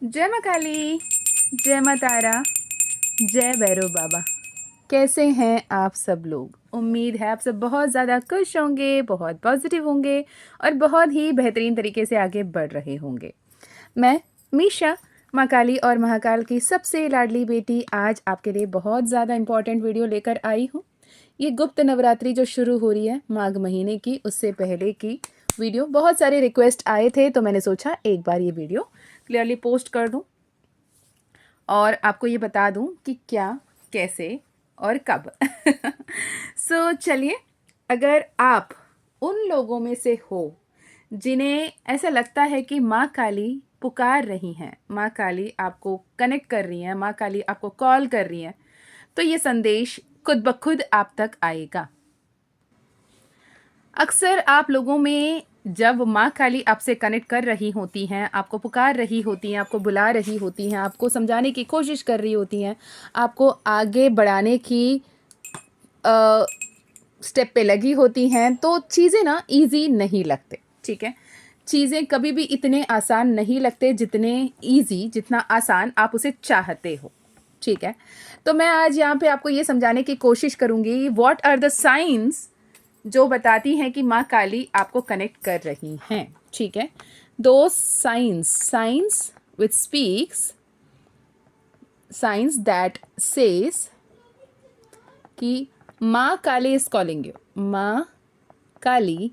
जय माँ काली, जय माँ तारा, जय भैरव बाबा। कैसे हैं आप सब लोग? उम्मीद है आप सब बहुत ज़्यादा खुश होंगे, बहुत पॉजिटिव होंगे और बहुत ही बेहतरीन तरीके से आगे बढ़ रहे होंगे। मैं मीशा, माँ काली और महाकाल की सबसे लाडली बेटी, आज आपके लिए बहुत ज़्यादा इम्पॉर्टेंट वीडियो लेकर आई हूँ। ये गुप्त नवरात्रि जो शुरू हो रही है माघ महीने की, उससे पहले की वीडियो। बहुत सारे रिक्वेस्ट आए थे तो मैंने सोचा एक बार ये वीडियो क्लियरली पोस्ट कर दूं और आपको ये बता दूं कि क्या, कैसे और कब। चलिए, अगर आप उन लोगों में से हो जिन्हें ऐसा लगता है कि माँ काली पुकार रही हैं, माँ काली आपको कनेक्ट कर रही हैं, माँ काली आपको कॉल कर रही हैं, तो ये संदेश खुद ब खुद आप तक आएगा। अक्सर आप लोगों में जब माँ काली आपसे कनेक्ट कर रही होती हैं, आपको पुकार रही होती हैं, आपको बुला रही होती हैं, आपको समझाने की कोशिश कर रही होती हैं, आपको आगे बढ़ाने की स्टेप पे लगी होती हैं, तो चीज़ें ना इजी नहीं लगते। ठीक है, चीज़ें कभी भी इतने आसान नहीं लगते जितने इजी, जितना आसान आप उसे चाहते हो। ठीक है, तो मैं आज यहाँ पे आपको ये समझाने की कोशिश करूँगी व्हाट आर द साइंस जो बताती हैं कि माँ काली आपको कनेक्ट कर रही हैं। ठीक है, दो science which speaks, science that says कि माँ काली इज कॉलिंग यू। माँ काली,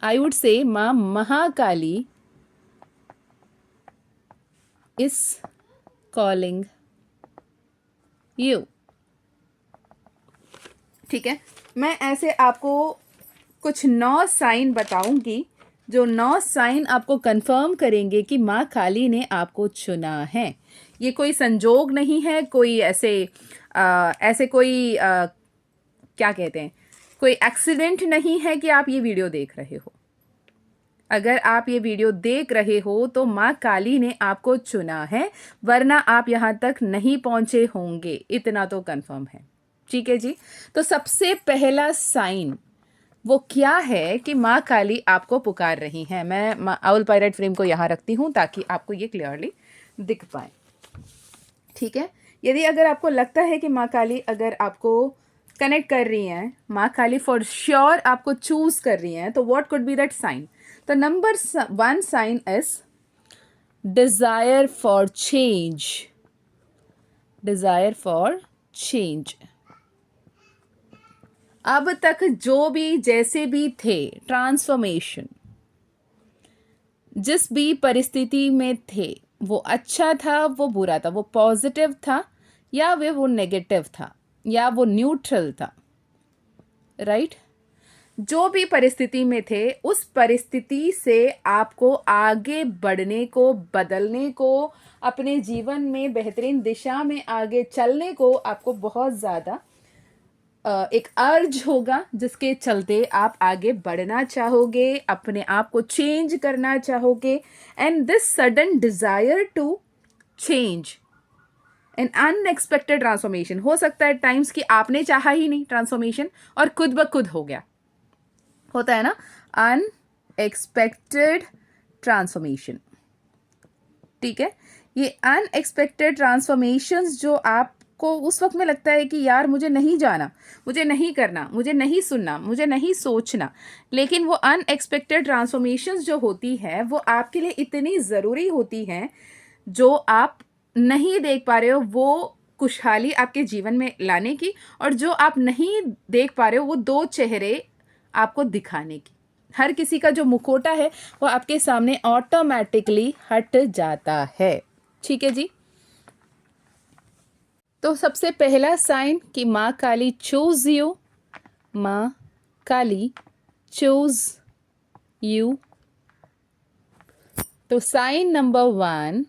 आई वुड से माँ महाकाली इज कॉलिंग यू। ठीक है, मैं ऐसे आपको कुछ 9 साइन बताऊंगी, जो 9 साइन आपको कंफर्म करेंगे कि माँ काली ने आपको चुना है। ये कोई संजोग नहीं है, कोई ऐसे कोई क्या कहते हैं, कोई एक्सीडेंट नहीं है कि आप ये वीडियो देख रहे हो। अगर आप ये वीडियो देख रहे हो तो माँ काली ने आपको चुना है, वरना आप यहाँ तक नहीं पहुंचे होंगे, इतना तो कंफर्म है। ठीक है जी, तो सबसे पहला साइन वो क्या है कि माँ काली आपको पुकार रही हैं। मैं आउल पायरेट फ्रेम को यहाँ रखती हूँ ताकि आपको ये क्लियरली दिख पाए। ठीक है, यदि अगर आपको लगता है कि माँ काली अगर आपको कनेक्ट कर रही हैं, माँ काली फॉर श्योर आपको चूज कर रही हैं, तो what could be that sign? तो number 1 sign is desire for change. Desire for change. अब तक जो भी जैसे भी थे, ट्रांसफॉर्मेशन, जिस भी परिस्थिति में थे, वो अच्छा था, वो बुरा था, वो पॉजिटिव था या वो नेगेटिव था या वो न्यूट्रल था, राइट? जो भी परिस्थिति में थे, उस परिस्थिति से आपको आगे बढ़ने को, बदलने को, अपने जीवन में बेहतरीन दिशा में आगे चलने को आपको बहुत ज़्यादा एक अर्ज होगा, जिसके चलते आप आगे बढ़ना चाहोगे, अपने आप को चेंज करना चाहोगे। And this sudden desire to change, an unexpected transformation, हो सकता है टाइम्स कि आपने चाहा ही नहीं ट्रांसफॉर्मेशन और खुद ब खुद हो गया, होता है ना, अनएक्सपेक्टेड ट्रांसफॉर्मेशन। ठीक है, ये अनएक्सपेक्टेड ट्रांसफॉर्मेशंस जो आपको उस वक्त में लगता है कि यार मुझे नहीं जाना, मुझे नहीं करना, मुझे नहीं सुनना, मुझे नहीं सोचना, लेकिन वो अनएक्सपेक्टेड ट्रांसफॉर्मेशंस जो होती है वो आपके लिए इतनी ज़रूरी होती हैं, जो आप नहीं देख पा रहे हो वो खुशहाली आपके जीवन में लाने की, और जो आप नहीं देख पा रहे हो वो 2 चेहरे आपको दिखाने की। हर किसी का जो मुखौटा है वो आपके सामने ऑटोमेटिकली हट जाता है। ठीक है जी, तो सबसे पहला साइन कि माँ काली चूज यू, माँ काली चूज यू। तो sign number 1,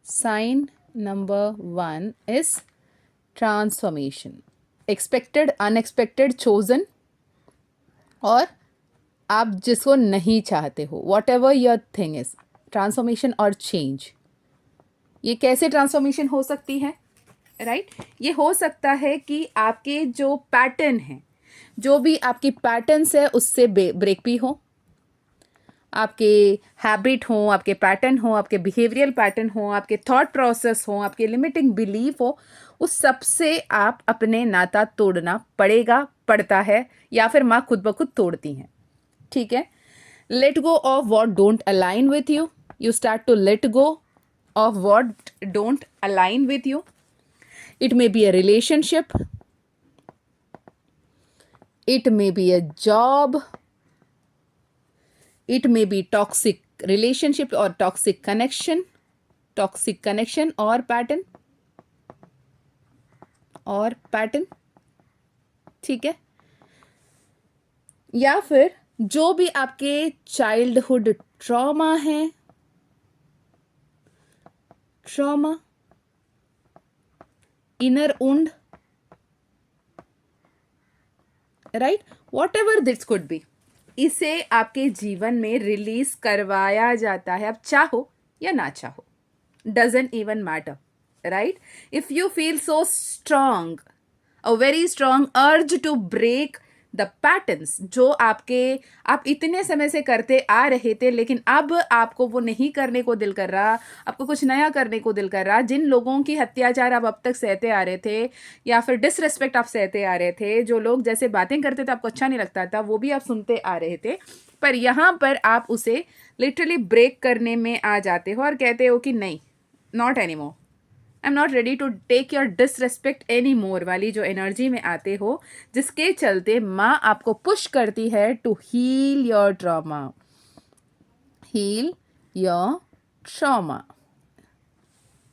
sign number 1 is transformation, expected, unexpected, chosen, और आप जिसको नहीं चाहते हो, whatever your thing is, transformation और चेंज। ये कैसे ट्रांसफॉर्मेशन हो सकती है, राइट? ये हो सकता है कि आपके जो पैटर्न है, जो भी आपकी पैटर्न्स है उससे ब्रेक भी हो, आपके हैबिट हो, आपके पैटर्न हो, आपके बिहेवियरल पैटर्न हो, आपके थॉट प्रोसेस हो, आपके लिमिटिंग बिलीफ हो, उस सब से आप अपने नाता तोड़ना पड़ता है, या फिर माँ खुद ब खुद तोड़ती हैं। ठीक है, let go of what don't align with you, you start to let go of what don't align with you. It may be a relationship, it may be a job, it may be toxic relationship or toxic connection or pattern. ठीक है, या फिर जो भी आपके childhood trauma है, inner wound, right, what ever this could be, इसे आपके जीवन में रिलीज करवाया जाता है, आप चाहो या ना चाहो, doesn't even matter, right. If you feel so strong, a very strong urge to break the patterns जो आप इतने समय से करते आ रहे थे, लेकिन अब आपको वो नहीं करने को दिल कर रहा, आपको कुछ नया करने को दिल कर रहा, जिन लोगों की अत्याचार आप अब तक सहते आ रहे थे या फिर डिसरिस्पेक्ट आप सहते आ रहे थे, जो लोग जैसे बातें करते थे आपको अच्छा नहीं लगता था, वो भी आप सुनते आ रहे थे, पर यहाँ पर आप उसे लिटरली ब्रेक करने में आ जाते हो और कहते हो कि नहीं, not any more, I am not ready to take your disrespect any more वाली जो एनर्जी में आते हो, जिसके चलते माँ आपको पुश करती है to heal your trauma,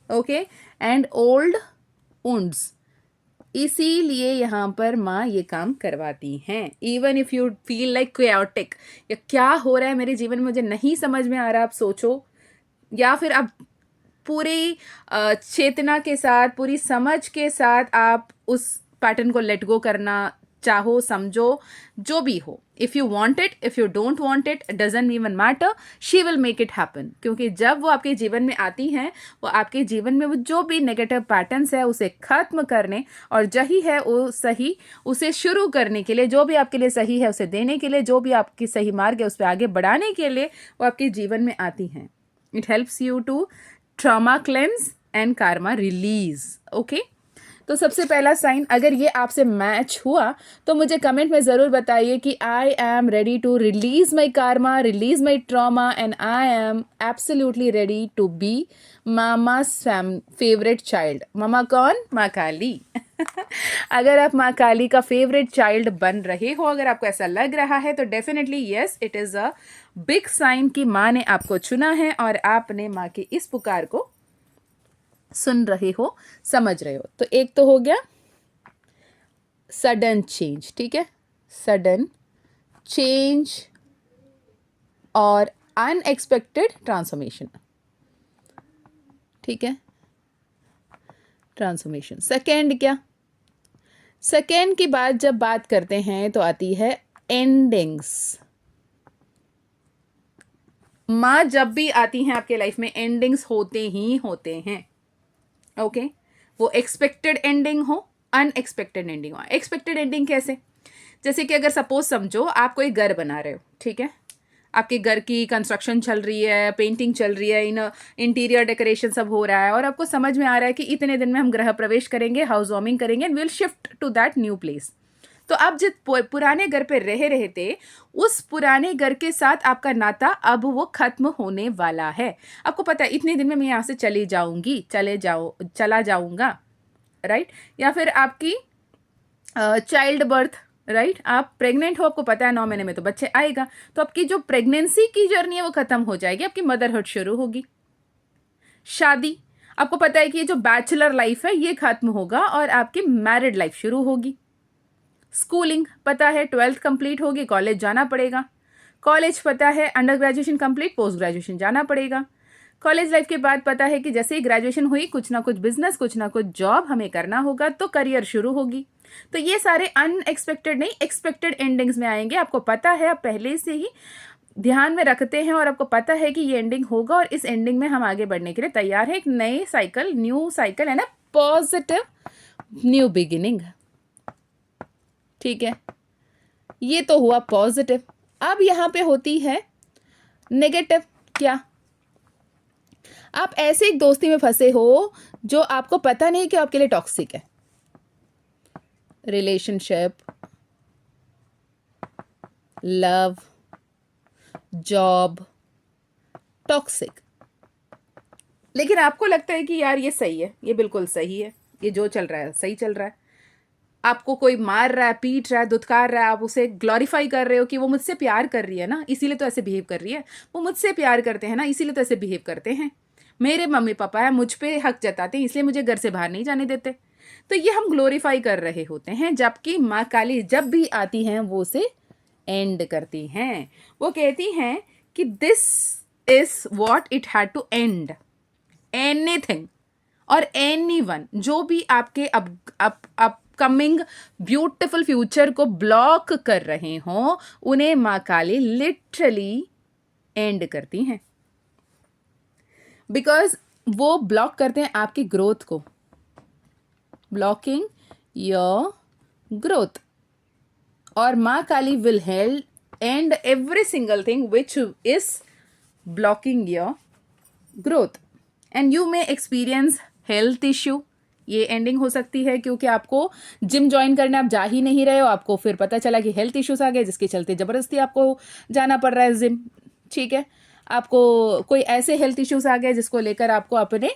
okay, and old wounds. इसीलिए यहाँ पर माँ ये काम करवाती हैं. Even if you feel like chaotic, या क्या हो रहा है मेरे जीवन में मुझे नहीं समझ में आ रहा, आप सोचो, या फिर आप पूरी चेतना के साथ, पूरी समझ के साथ आप उस पैटर्न को लेट गो करना चाहो, समझो, जो भी हो. If you want it, if you don't want it, doesn't even matter, she will make it happen. क्योंकि जब वो आपके जीवन में आती हैं, वो आपके जीवन में वो जो भी नेगेटिव पैटर्न्स है उसे खत्म करने, और जही है वो सही उसे शुरू करने के लिए, जो भी आपके लिए सही है उसे देने के लिए, जो भी आपकी सही मार्ग है उस पर आगे बढ़ाने के लिए वो आपके जीवन में आती हैं. It helps you to trauma cleanse and karma release. Okay, तो सबसे पहला साइन, अगर ये आपसे मैच हुआ तो मुझे कमेंट में ज़रूर बताइए कि I am ready to release my karma, release my trauma, and I am absolutely ready to be मामा's फेवरेट चाइल्ड. मामा कौन? माँ काली. अगर आप माँ काली का फेवरेट चाइल्ड बन रहे हो, अगर आपको ऐसा लग रहा है, तो definitely yes, it is a big sign कि माँ ने आपको चुना है और आपने माँ की इस पुकार को सुन रहे हो, समझ रहे हो. तो एक तो हो गया सडन चेंज. ठीक है, सडन चेंज और अनएक्सपेक्टेड ट्रांसफॉर्मेशन. ठीक है, ट्रांसफॉर्मेशन. सेकेंड क्या? सेकेंड की बात जब बात करते हैं तो आती है एंडिंग्स. माँ जब भी आती हैं आपके लाइफ में, एंडिंग्स होते ही होते हैं. ओके, वो एक्सपेक्टेड एंडिंग हो, अनएक्सपेक्टेड एंडिंग हो. एक्सपेक्टेड एंडिंग कैसे? जैसे कि अगर सपोज समझो आप कोई घर बना रहे हो, ठीक है, आपके घर की कंस्ट्रक्शन चल रही है, पेंटिंग चल रही है, इंटीरियर डेकोरेशन सब हो रहा है, और आपको समझ में आ रहा है कि इतने दिन में हम गृह प्रवेश करेंगे, हाउस वार्मिंग करेंगे, and will shift to that new place. तो आप जिस पुराने घर पे रह रहे थे, उस पुराने घर के साथ आपका नाता अब वो खत्म होने वाला है. आपको पता है इतने दिन में मैं यहाँ से चला जाऊंगा, राइट. या फिर आपकी चाइल्ड बर्थ, राइट, आप प्रेग्नेंट हो, आपको पता है 9 महीने में तो बच्चे आएगा, तो आपकी जो प्रेगनेंसी की जर्नी है वो खत्म हो जाएगी, आपकी मदरहुड शुरू होगी. शादी, आपको पता है कि ये जो बैचलर लाइफ है ये खत्म होगा और आपकी मैरिड लाइफ शुरू होगी. स्कूलिंग, पता है 12th कंप्लीट होगी, कॉलेज जाना पड़ेगा. कॉलेज, पता है under graduation complete, post graduation जाना पड़ेगा. कॉलेज लाइफ के बाद पता है कि जैसे ही ग्रेजुएशन हुई, कुछ ना कुछ बिजनेस, कुछ ना कुछ जॉब हमें करना होगा, तो करियर शुरू होगी. तो ये सारे अनएक्सपेक्टेड नहीं, एक्सपेक्टेड एंडिंग्स में आएंगे. आपको पता है, आप पहले से ही ध्यान में रखते हैं और आपको पता है कि ये एंडिंग होगा और इस एंडिंग में हम आगे बढ़ने के लिए तैयार हैं. एक नए साइकिल, न्यू साइकिल है ना, पॉजिटिव न्यू बिगिनिंग. ठीक है, ये तो हुआ पॉजिटिव. अब यहाँ पे होती है नेगेटिव क्या? आप ऐसे एक दोस्ती में फंसे हो जो आपको पता नहीं कि आपके लिए टॉक्सिक है। Relationship, love, job, toxic. लेकिन आपको लगता है कि यार ये सही है, ये बिल्कुल सही है, ये जो चल रहा है सही चल रहा है। आपको कोई मार रहा है, पीट रहा है, धुतकार रहा है, आप उसे ग्लोरीफाई कर रहे हो कि वो मुझसे प्यार कर रही है ना, इसीलिए तो ऐसे बिहेव कर रही है। वो मुझसे प्यार करते हैं ना, इसीलिए तो ऐसे बिहेव करते हैं। मेरे मम्मी पापा है, मुझ पे हक जताते हैं, इसलिए मुझे घर से बाहर नहीं जाने देते। तो ये हम ग्लोरीफाई कर रहे होते हैं, जबकि माँ काली जब भी आती हैं वो उसे एंड करती हैं। वो कहती हैं कि this is what it had to end. Anything और एनीवन जो भी आपके अपकमिंग ब्यूटिफुल फ्यूचर को ब्लॉक कर रहे हों, उन्हें माँ काली लिटरली एंड करती हैं। बिकॉज वो ब्लॉक करते हैं आपकी ग्रोथ को, ब्लॉकिंग योर ग्रोथ। और माँ Kali will help and every single thing which is blocking your growth. And you may experience health issue. ये एंडिंग हो सकती है क्योंकि आपको जिम ज्वाइन करने आप जा ही नहीं रहे हो, आपको फिर पता चला कि हेल्थ इश्यूज आ गए, जिसके चलते ज़बरदस्ती आपको जाना पड़ रहा है जिम। ठीक है, आपको कोई ऐसे हेल्थ इश्यूज आ गए जिसको लेकर आपको अपने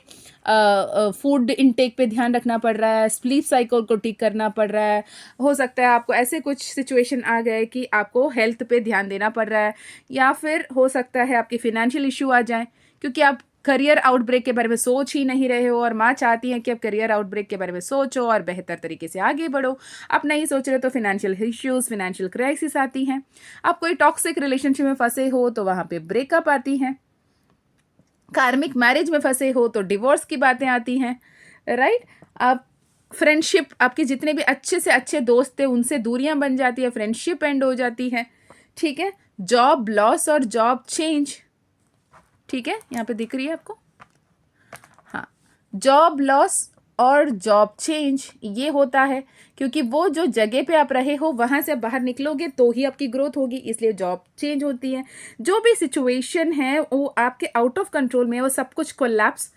फूड इनटेक पे ध्यान रखना पड़ रहा है, स्लीप साइकिल को ठीक करना पड़ रहा है। हो सकता है आपको ऐसे कुछ सिचुएशन आ गए कि आपको हेल्थ पे ध्यान देना पड़ रहा है, या फिर हो सकता है आपकी फिनेंशियल इशू आ जाए क्योंकि आप करियर आउटब्रेक के बारे में सोच ही नहीं रहे हो। और माँ चाहती है कि आप करियर आउटब्रेक के बारे में सोचो और बेहतर तरीके से आगे बढ़ो। आप नहीं सोच रहे तो फिनेंशियल इश्यूज, फिनेंशियल क्राइसिस आती हैं। आप कोई टॉक्सिक रिलेशनशिप में फंसे हो तो वहाँ पे ब्रेकअप आती हैं। कार्मिक मैरिज में फंसे हो तो डिवोर्स की बातें आती हैं, राइट। आप फ्रेंडशिप, आपके जितने भी अच्छे से अच्छे दोस्त थे उनसे दूरियां बन जाती है, फ्रेंडशिप एंड हो जाती है। ठीक है, जॉब लॉस और जॉब चेंज। ठीक है, यहाँ पे दिख रही है आपको, हाँ, जॉब लॉस और जॉब चेंज ये होता है क्योंकि वो जो जगह पे आप रहे हो वहाँ से बाहर निकलोगे तो ही आपकी ग्रोथ होगी, इसलिए जॉब चेंज होती है। जो भी सिचुएशन है वो आपके आउट ऑफ कंट्रोल में, वो सब कुछ कोलैप्स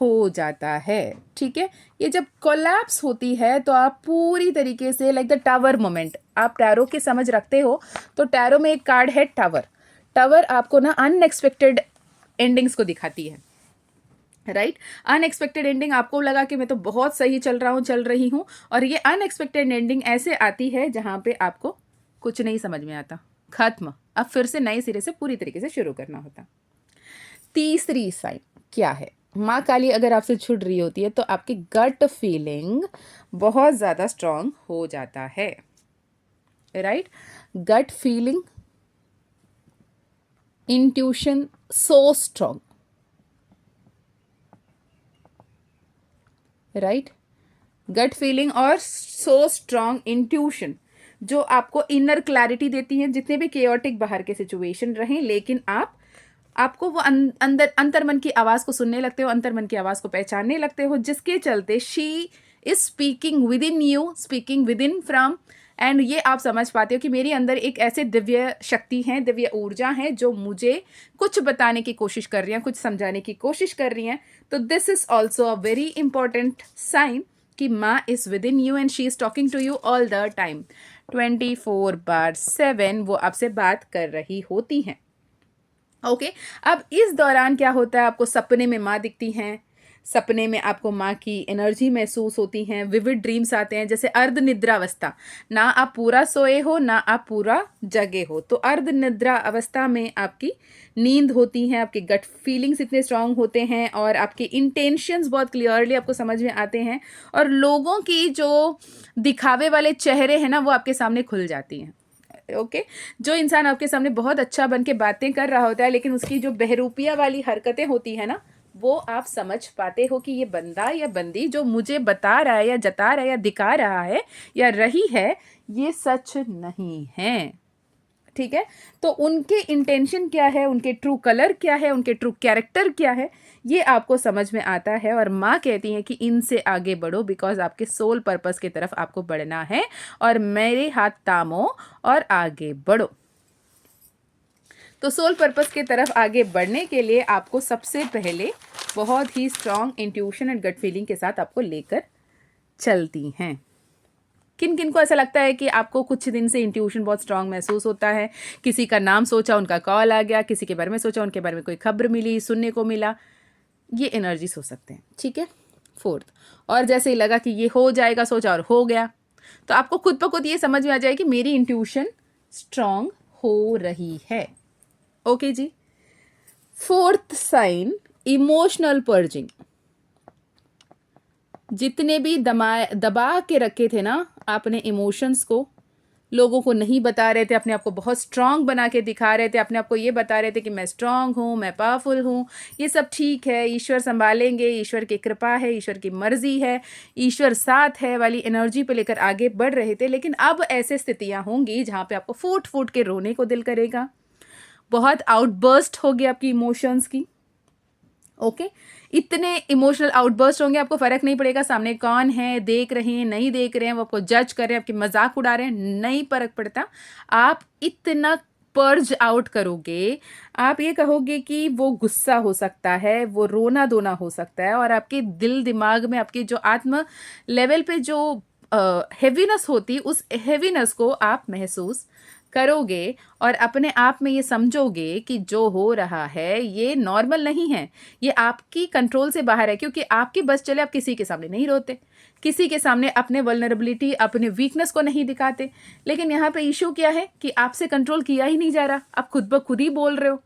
हो जाता है। ठीक है, ये जब कोलैप्स होती है तो आप पूरी तरीके से लाइक द टावर मोमेंट, आप टैरो की समझ रखते हो तो टैरो में एक कार्ड है टावर। टावर आपको ना अनएक्सपेक्टेड एंडिंग्स को दिखाती है, राइट। अनएक्सपेक्टेड एंडिंग, आपको लगा कि मैं तो बहुत सही चल रहा हूँ, चल रही हूँ, और ये अनएक्सपेक्टेड एंडिंग ऐसे आती है जहाँ पे आपको कुछ नहीं समझ में आता, खत्म, अब फिर से नए सिरे से पूरी तरीके से शुरू करना होता। तीसरी साइन क्या है? माँ काली अगर आपसे छुड़ रही होती है तो आपकी गट फीलिंग बहुत ज़्यादा स्ट्रांग हो जाता है, right. Gut feeling, intuition so strong, right. Gut feeling और सो स्ट्रांग इंट्यूशन जो आपको इनर क्लैरिटी देती है, जितने भी केओटिक बाहर के सिचुएशन रहें, लेकिन आपको वो अंदर अंतर्मन की आवाज़ को सुनने लगते हो, अंतर्मन की आवाज़ को पहचानने लगते हो, जिसके चलते she is speaking with in you, speaking with in from, and ये आप समझ पाते हो कि मेरी अंदर एक ऐसे दिव्य शक्ति है, दिव्य ऊर्जा है जो मुझे कुछ बताने की कोशिश कर रही हैं, कुछ समझाने की कोशिश कर रही हैं। तो this is also a very important sign कि माँ is within you and she is talking to you all the time, 24/7 वो आपसे बात कर रही होती हैं। ओके, अब इस दौरान क्या होता है, आपको सपने में माँ दिखती हैं, सपने में आपको माँ की एनर्जी महसूस होती हैं, विविड ड्रीम्स आते हैं, जैसे अर्ध निद्रा अवस्था, ना आप पूरा सोए हो ना आप पूरा जगे हो, तो अर्ध निद्रा अवस्था में आपकी नींद होती है, आपके गट फीलिंग्स इतने स्ट्रांग होते हैं और आपके इंटेंशंस बहुत क्लियरली आपको समझ में आते हैं, और लोगों की जो दिखावे वाले चेहरे हैं ना वो आपके सामने खुल जाती हैं। ओके, जो इंसान आपके सामने बहुत अच्छा बन के बातें कर रहा होता है लेकिन उसकी जो बहरूपिया वाली हरकतें होती है ना, वो आप समझ पाते हो कि ये बंदा या बंदी जो मुझे बता रहा है या जता रहा है या दिखा रहा है या रही है, ये सच नहीं है। ठीक है, तो उनके इंटेंशन क्या है, उनके ट्रू कलर क्या है, उनके ट्रू कैरेक्टर क्या है, ये आपको समझ में आता है। और माँ कहती है कि इनसे आगे बढ़ो, बिकॉज आपके सोल पर्पस की तरफ आपको बढ़ना है, और मेरे हाथ थामो और आगे बढ़ो। तो सोल पर्पस की तरफ आगे बढ़ने के लिए आपको सबसे पहले बहुत ही strong intuition and gut feeling के साथ आपको लेकर चलती हैं। किन किन को ऐसा लगता है कि आपको कुछ दिन से इंट्यूशन बहुत स्ट्रांग महसूस होता है? किसी का नाम सोचा, उनका कॉल आ गया, किसी के बारे में सोचा, उनके बारे में कोई खबर मिली, सुनने को मिला, ये एनर्जीज हो सकते हैं। ठीक है, फोर्थ, और जैसे ही लगा कि ये हो जाएगा, सोचा और हो गया, तो आपको खुद ब खुद ये समझ में आ जाए कि मेरी इंट्यूशन स्ट्रांग हो रही है। ओके जी। Fourth sign, emotional purging. जितने भी दबा के रखे थे ना आपने इमोशंस को, लोगों को नहीं बता रहे थे, अपने आप को बहुत स्ट्रांग बना के दिखा रहे थे, अपने आप को ये बता रहे थे कि मैं स्ट्रांग हूँ, मैं पावरफुल हूँ, ये सब ठीक है, ईश्वर संभालेंगे, ईश्वर की कृपा है, ईश्वर की मर्जी है, ईश्वर साथ है वाली एनर्जी पे लेकर आगे बढ़ रहे थे। लेकिन अब ऐसे स्थितियाँ होंगी जहाँ पे आपको फूट फूट के रोने को दिल करेगा, बहुत आउटबर्स्ट होगी आपकी इमोशंस की। ओके, इतने इमोशनल आउटबर्स्ट होंगे, आपको फर्क नहीं पड़ेगा सामने कौन है, देख रहे हैं नहीं देख रहे हैं, वो आपको जज कर रहे हैं, आपकी मजाक उड़ा रहे हैं, नहीं फर्क पड़ता। आप इतना पर्ज आउट करोगे, आप ये कहोगे कि वो गुस्सा हो सकता है, वो रोना धोना हो सकता है, और आपके दिल दिमाग में आपके जो आत्म लेवल पे जो हेवीनेस होती, उस हेवीनेस को आप महसूस करोगे और अपने आप में ये समझोगे कि जो हो रहा है ये नॉर्मल नहीं है, ये आपकी कंट्रोल से बाहर है। क्योंकि आपकी बस चले, आप किसी के सामने नहीं रोते, किसी के सामने अपने वल्नरेबिलिटी, अपने वीकनेस को नहीं दिखाते। लेकिन यहाँ पे इशू क्या है कि आपसे कंट्रोल किया ही नहीं जा रहा, आप खुद ब खुद ही बोल रहे हो,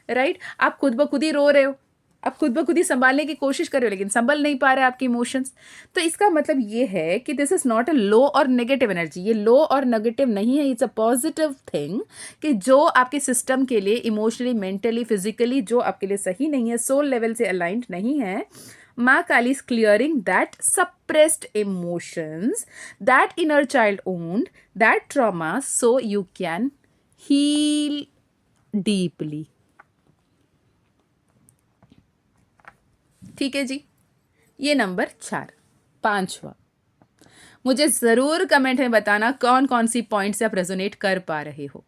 राइट? आप खुद ब खुद ही रो रहे हो, आप खुद ब खुद ही संभालने की कोशिश कर रहे हो, लेकिन संभल नहीं पा रहे आपके इमोशंस। तो इसका मतलब ये है कि दिस इज नॉट अ लो और नेगेटिव एनर्जी, ये लो और नेगेटिव नहीं है, इट्स अ पॉजिटिव थिंग कि जो आपके सिस्टम के लिए इमोशनली, मेंटली, फिजिकली जो आपके लिए सही नहीं है, सोल लेवल से अलाइंड नहीं है, माँ काली is clearing that suppressed emotions, that inner child owned, that trauma, so you can heal deeply. ठीक है जी, ये नंबर 4। 5वां, मुझे ज़रूर कमेंट में बताना कौन कौन सी पॉइंट्स आप रेजोनेट कर पा रहे हो।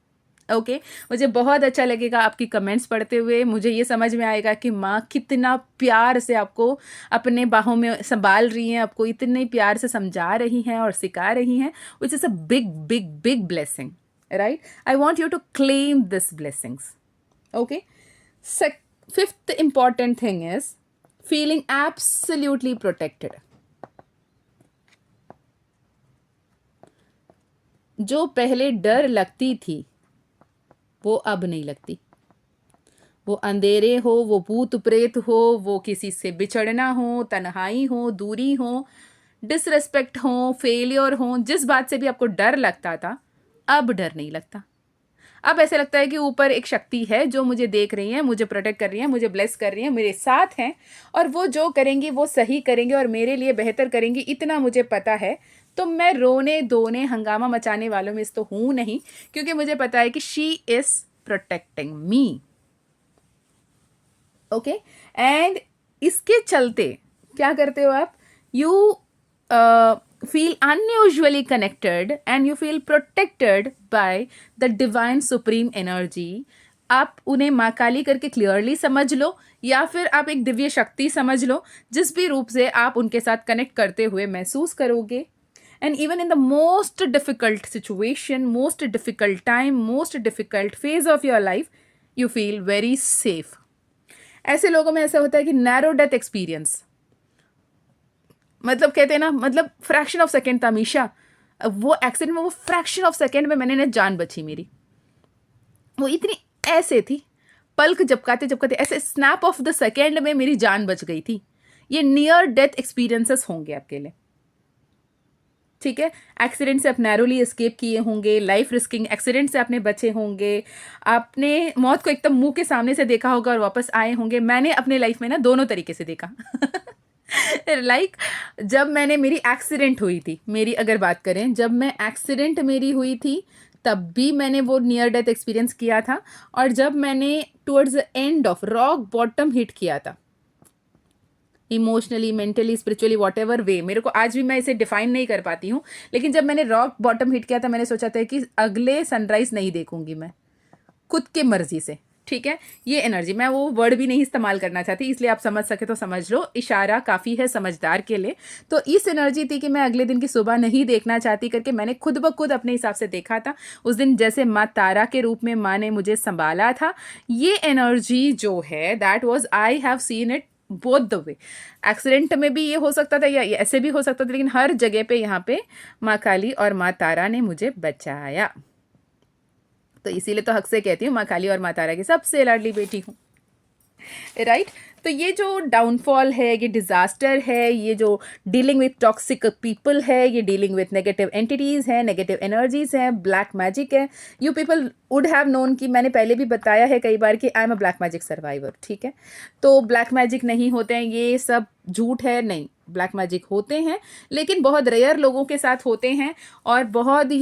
ओके, मुझे बहुत अच्छा लगेगा आपकी कमेंट्स पढ़ते हुए, मुझे ये समझ में आएगा कि माँ कितना प्यार से आपको अपने बाहों में संभाल रही हैं, आपको इतने प्यार से समझा रही हैं और सिखा रही हैं, which is a big big big blessing, right? I want you to claim this blessings. Okay, fifth important thing is feeling absolutely protected. जो पहले डर लगती थी वो अब नहीं लगती। वो अंधेरे हो, वो भूत प्रेत हो, वो किसी से बिछड़ना हो, तन्हाई हो, दूरी हो, डिसरेस्पेक्ट हो, फेलियर हो, जिस बात से भी आपको डर लगता था, अब डर नहीं लगता। अब ऐसे लगता है कि ऊपर एक शक्ति है जो मुझे देख रही है, मुझे प्रोटेक्ट कर रही है, मुझे ब्लेस कर रही है, मेरे साथ हैं, और वो जो करेंगी वो सही करेंगे और मेरे लिए बेहतर करेंगी, इतना मुझे पता है। तो मैं रोने धोने हंगामा मचाने वालों में तो हूं नहीं, क्योंकि मुझे पता है कि she is protecting me. Okay, and इसके चलते क्या करते हो आप? You feel unusually connected and you feel protected by the divine supreme energy. आप उन्हें माँ काली करके क्लियरली समझ लो, या फिर आप एक दिव्य शक्ति समझ लो, जिस भी रूप से आप उनके साथ कनेक्ट करते हुए महसूस करोगे। And even in the most difficult situation, most difficult time, most difficult phase of your life, you feel very safe. ऐसे लोगों में ऐसा होता है कि नैरो डेथ एक्सपीरियंस, मतलब कहते हैं ना, मतलब फ्रैक्शन ऑफ सेकेंड था मीशा, वो एक्सीडेंट में वो फ्रैक्शन ऑफ सेकेंड में मैंने जान बची मेरी, वो इतनी ऐसे थी, पलक झपकाते झपकाते ऐसे स्नैप ऑफ द सेकेंड में मेरी जान बच गई थी। ये नियर डेथ एक्सपीरियंसेस होंगे आपके लिए, ठीक है? एक्सीडेंट से आप नैरोली एस्केप किए होंगे, लाइफ रिस्किंग एक्सीडेंट से आपने बचे होंगे, आपने मौत को एकदम मुंह के सामने से देखा होगा और वापस आए होंगे। मैंने अपने लाइफ में ना दोनों तरीके से देखा। लाइक जब मैंने मेरी एक्सीडेंट हुई थी, मेरी अगर बात करें, जब मैं एक्सीडेंट मेरी हुई थी तब भी मैंने वो नियर डेथ एक्सपीरियंस किया था, और जब मैंने towards the end of rock bottom hit किया था, emotionally, mentally, spiritually, what ever वे, मेरे को आज भी मैं इसे डिफाइन नहीं कर पाती हूँ, लेकिन जब मैंने रॉक बॉटम हिट किया था, मैंने सोचा था कि अगले सनराइज नहीं देखूंगी मैं, खुद के मर्जी से, ठीक है, ये एनर्जी, मैं वो वर्ड भी नहीं इस्तेमाल करना चाहती, इसलिए आप समझ सके तो समझ लो, इशारा काफ़ी है समझदार के लिए। तो इस एनर्जी थी कि मैं अगले दिन की सुबह नहीं देखना चाहती करके मैंने खुद ब खुद अपने हिसाब से देखा था। उस दिन जैसे माँ तारा के रूप में माँ ने मुझे संभाला था, ये एनर्जी जो है that was, I have seen it both the way. Accident में भी ये हो सकता था या ऐसे भी हो सकता था, लेकिन हर जगह पे यहाँ पे माँ काली और माँ तारा ने मुझे बचाया। तो इसीलिए तो हक से कहती हूँ माँ काली और माँ तारा की सबसे लाडली बेटी हूँ, राइट। तो ये जो डाउनफॉल है, ये डिज़ास्टर है, ये जो डीलिंग विथ टॉक्सिक पीपल है, ये डीलिंग विथ नेगेटिव एंटिटीज़ हैं, नेगेटिव एनर्जीज हैं, ब्लैक मैजिक है। You people would have known कि मैंने पहले भी बताया है कई बार कि I am a black magic survivor, ठीक है। तो ब्लैक मैजिक नहीं होते हैं, ये सब झूठ है, नहीं, ब्लैक मैजिक होते हैं, लेकिन बहुत रेयर लोगों के साथ होते हैं और बहुत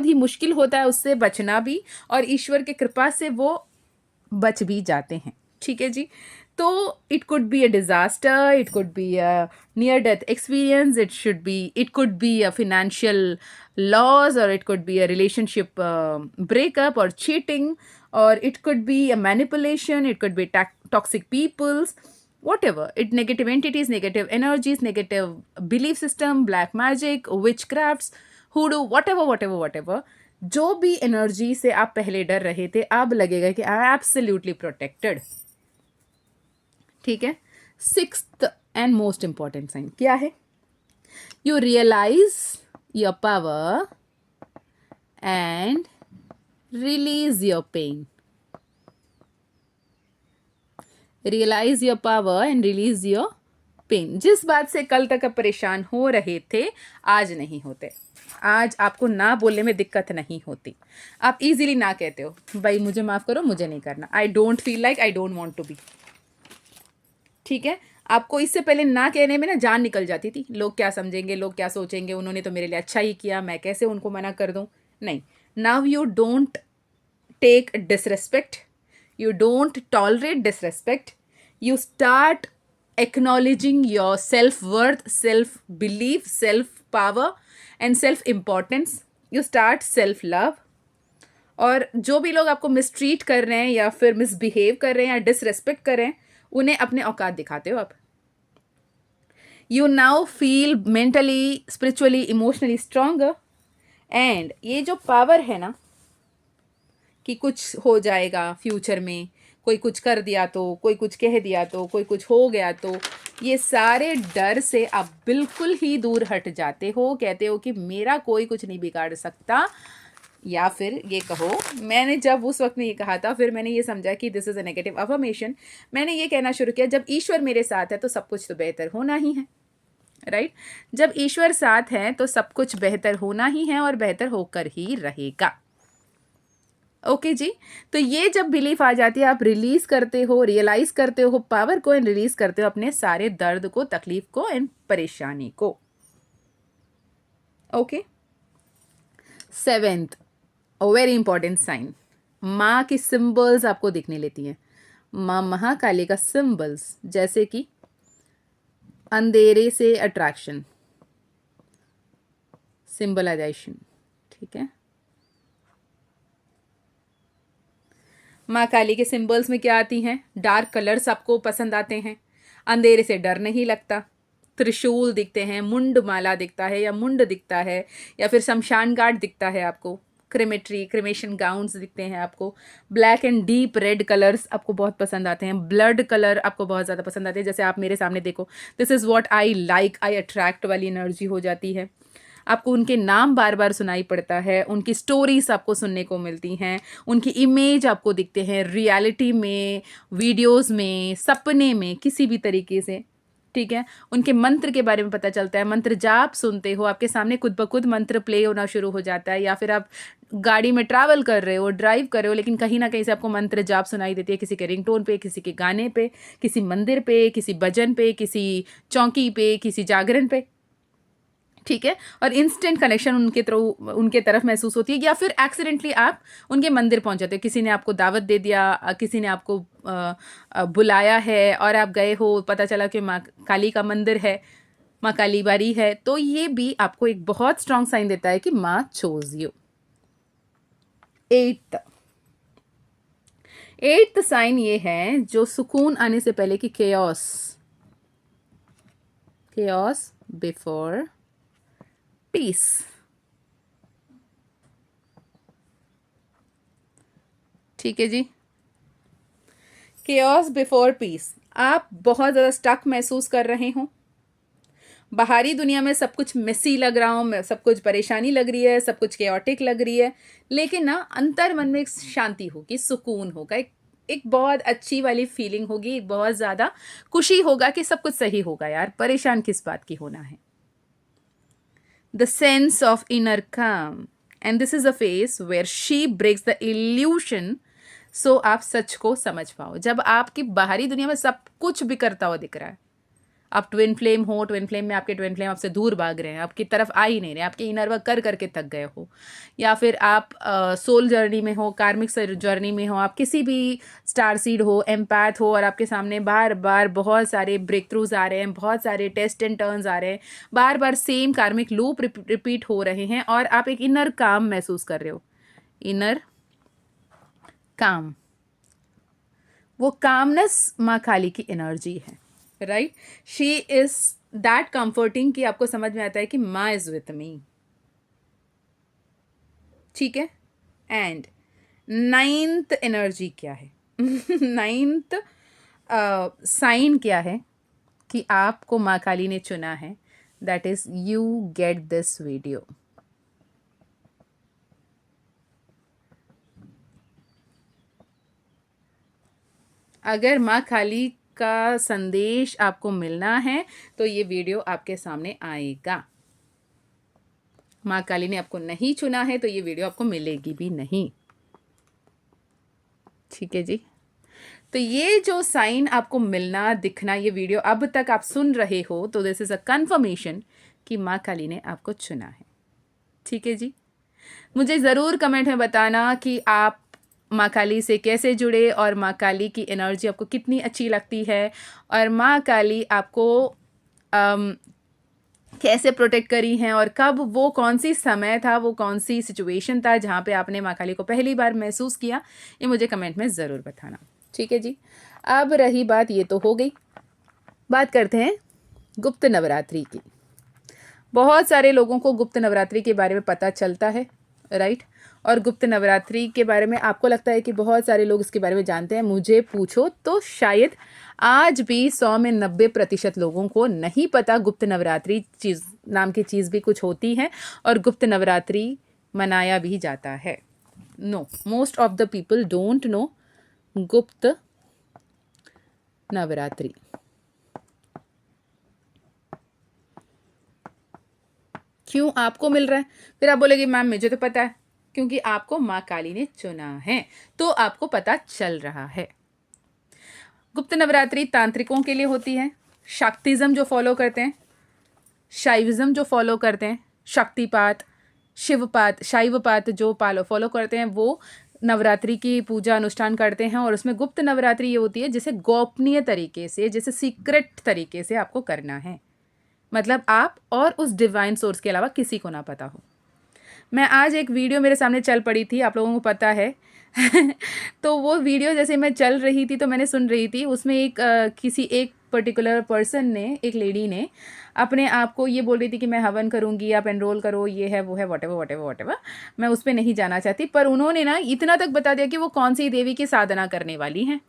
ही मुश्किल होता है उससे बचना भी, और ईश्वर की कृपा से वो बच भी जाते हैं, ठीक है जी। तो it could be a disaster, it could be a near death experience, it could be a financial loss, और it could be a relationship breakup और चीटिंग, और it could be a manipulation, it could be toxic peoples, whatever it, negative entities, negative energies, negative belief system, black magic, witchcrafts, hoodoo, whatever, जो भी energy से आप पहले डर रहे थे, अब लगेगा कि आई एम एब्सोल्युटली प्रोटेक्टेड, ठीक है। Sixth and most important sign क्या है? You realise your power and release your pain. Realise your power and release your pain. जिस बात से कल तक आप परेशान हो रहे थे, आज नहीं होते। आज आपको ना बोलने में दिक्कत नहीं होती, आप इजीली ना कहते हो, भाई मुझे माफ़ करो, मुझे नहीं करना, I don't feel like, I don't want to be, ठीक है। आपको इससे पहले ना कहने में ना जान निकल जाती थी, लोग क्या समझेंगे, लोग क्या सोचेंगे, उन्होंने तो मेरे लिए अच्छा ही किया, मैं कैसे उनको मना कर दूं। नहीं, now you don't take disrespect, you don't tolerate disrespect, you start acknowledging your self-worth, self-belief, self-power and self-importance, you start self-love। और जो भी लोग आपको मिसट्रीट कर रहे हैं या फिर मिसबिहेव कर रहे हैं या डिसरेस्पेक्ट कर रहे हैं, उन्हें अपने औकात दिखाते हो आप। You now feel mentally, spiritually, emotionally stronger. And ये जो पावर है ना कि कुछ हो जाएगा फ्यूचर में, कोई कुछ कर दिया तो, कोई कुछ कह दिया तो, कोई कुछ हो गया तो, ये सारे डर से आप बिल्कुल ही दूर हट जाते हो। कहते हो कि मेरा कोई कुछ नहीं बिगाड़ सकता, या फिर ये कहो, मैंने जब उस वक्त में ये कहा था, फिर मैंने ये समझा कि this is a negative affirmation. मैंने ये कहना शुरू किया, जब ईश्वर मेरे साथ है तो सब कुछ तो बेहतर होना ही है, राइट। जब ईश्वर साथ है तो सब कुछ बेहतर होना ही है और बेहतर होकर ही रहेगा। ओके जी। तो ये जब बिलीफ आ जाती है, आप रिलीज करते हो, रियलाइज करते हो पावर को एंड रिलीज करते हो अपने सारे दर्द को, तकलीफ को एंड परेशानी को। Okay. Seventh, very important sign, माँ की सिंबल्स आपको दिखने लेती हैं। माँ महाकाली का सिंबल्स, जैसे कि अंधेरे से अट्रैक्शन, सिंबलाइजेशन, ठीक है। माँ काली के सिंबल्स में क्या आती हैं? डार्क कलर्स आपको पसंद आते हैं, अंधेरे से डर नहीं लगता, त्रिशूल दिखते हैं, मुंड माला दिखता है या मुंड दिखता है, या फिर शमशान घाट दिखता है आपको, क्रिमेशन गाउन्स दिखते हैं आपको, black and deep red colours आपको बहुत पसंद आते हैं, ब्लड कलर आपको बहुत ज़्यादा पसंद आते हैं। जैसे आप मेरे सामने देखो, this is what I like, I attract वाली एनर्जी हो जाती है। आपको उनके नाम बार बार सुनाई पड़ता है, उनकी स्टोरीज आपको सुनने को मिलती हैं, उनकी इमेज आपको दिखते हैं रियलिटी में, वीडियोस में, सपने में, किसी भी तरीके से, ठीक है। उनके मंत्र के बारे में पता चलता है, मंत्र जाप सुनते हो, आपके सामने खुद ब खुद मंत्र प्ले होना शुरू हो जाता है, या फिर आप गाड़ी में ट्रैवल कर रहे हो, ड्राइव कर रहे हो, लेकिन कहीं ना कहीं से आपको मंत्र जाप सुनाई देती है, किसी के रिंगटोन पे, किसी के गाने पे, किसी मंदिर पे, किसी भजन पे, किसी चौकी पे, किसी जागरण पे, ठीक है। और इंस्टेंट कनेक्शन उनके तरफ महसूस होती है, या फिर एक्सीडेंटली आप उनके मंदिर पहुंच जाते हो, किसी ने आपको दावत दे दिया, किसी ने आपको बुलाया है और आप गए हो, पता चला कि माँ काली का मंदिर है, माँ काली बारी है, तो ये भी आपको एक बहुत स्ट्रांग साइन देता है कि माँ चोज यू। 8, एट्थ साइन ये है जो सुकून आने से पहले कि केओस, केओस बिफोर पीस। ठीक है जी, केओस बिफोर पीस। आप बहुत ज़्यादा स्टक महसूस कर रहे हो, बाहरी दुनिया में सब कुछ मेसी लग रहा हूँ, सब कुछ परेशानी लग रही है, सब कुछ केओटिक लग रही है, लेकिन ना अंतर मन में एक शांति होगी, सुकून होगा, एक बहुत अच्छी वाली फीलिंग होगी, बहुत ज़्यादा खुशी होगा कि सब कुछ सही होगा यार, परेशान किस बात की होना है। The sense of inner calm, and this is a phase where she breaks the illusion, so आप सच को समझ पाओ। जब आपकी बाहरी दुनिया में सब कुछ बिखरता हुआ दिख रहा है, आप ट्विन फ्लेम हो, ट्विन फ्लेम में आपके ट्विन फ्लेम आपसे दूर भाग रहे हैं, आपकी तरफ आ ही नहीं रहे, आपके इनर वर्क कर करके थक गए हो, या फिर आप सोल जर्नी में हो, कार्मिक जर्नी में हो, आप किसी भी स्टार सीड हो, एम्पैथ हो, और आपके सामने बार बार बहुत सारे ब्रेक थ्रूज आ रहे हैं, बहुत सारे टेस्ट एंड टर्न्स आ रहे हैं, बार बार सेम कार्मिक लूप रिपीट हो रहे हैं, और आप एक इनर काम महसूस कर रहे हो। इनर काम, वो कामनेस माँ काली की एनर्जी है, right. She is that comforting कि आपको समझ में आता है कि माँ इज विथ मी। ठीक है। एंड नाइन्थ एनर्जी क्या है? नाइन्थ साइन क्या है कि आपको माँ काली ने चुना है? That is you get this video. अगर माँ काली का संदेश आपको मिलना है तो ये वीडियो आपके सामने आएगा। माँ काली ने आपको नहीं चुना है तो ये वीडियो आपको मिलेगी भी नहीं। ठीक है जी। तो ये जो साइन आपको मिलना दिखना, ये वीडियो अब तक आप सुन रहे हो, तो दिस इज अ कंफर्मेशन कि माँ काली ने आपको चुना है। ठीक है जी। मुझे ज़रूर कमेंट में बताना कि आप माँ काली से कैसे जुड़े और माँ काली की एनर्जी आपको कितनी अच्छी लगती है, और माँ काली आपको कैसे प्रोटेक्ट करी हैं, और कब, वो कौन सी समय था, वो कौन सी सिचुएशन था जहाँ पे आपने माँ काली को पहली बार महसूस किया, ये मुझे कमेंट में ज़रूर बताना। ठीक है जी। अब रही बात, ये तो हो गई, बात करते हैं गुप्त नवरात्रि की। बहुत सारे लोगों को गुप्त नवरात्रि के बारे में पता चलता है, राइट। और गुप्त नवरात्रि के बारे में आपको लगता है कि बहुत सारे लोग इसके बारे में जानते हैं। मुझे पूछो तो शायद आज भी 100 में 90% लोगों को नहीं पता गुप्त नवरात्रि चीज़ नाम की चीज़ भी कुछ होती है, और गुप्त नवरात्रि मनाया भी जाता है। No, most of the people don't know Gupt Navratri. क्यों आपको मिल रहा है? फिर आप बोलेगी मैम मुझे तो पता है, क्योंकि आपको माँ काली ने चुना है तो आपको पता चल रहा है। गुप्त नवरात्रि तांत्रिकों के लिए होती है, शाक्तिज्म जो फॉलो करते हैं, शैविज्म जो फॉलो करते हैं, शक्तिपात, शिवपात, शैवपात जो फॉलो करते हैं, वो नवरात्रि की पूजा अनुष्ठान करते हैं। और उसमें गुप्त नवरात्रि ये होती है जिसे गोपनीय तरीके से, जैसे सीक्रेट तरीके से आपको करना है, मतलब आप और उस डिवाइन सोर्स के अलावा किसी को ना पता हो। मैं आज एक वीडियो मेरे सामने चल पड़ी थी, आप लोगों को पता है। तो वो वीडियो जैसे मैं चल रही थी तो मैंने सुन रही थी, उसमें एक किसी एक पर्टिकुलर पर्सन ने, एक लेडी ने अपने आप को ये बोल रही थी कि मैं हवन करूँगी, आप एनरोल करो, ये है वो है, वॉटेवर वॉटेवर वॉटेवर। मैं उस पर नहीं जाना चाहती, पर उन्होंने ना इतना तक बता दिया कि वो कौन सी देवी की साधना करने वाली हैं,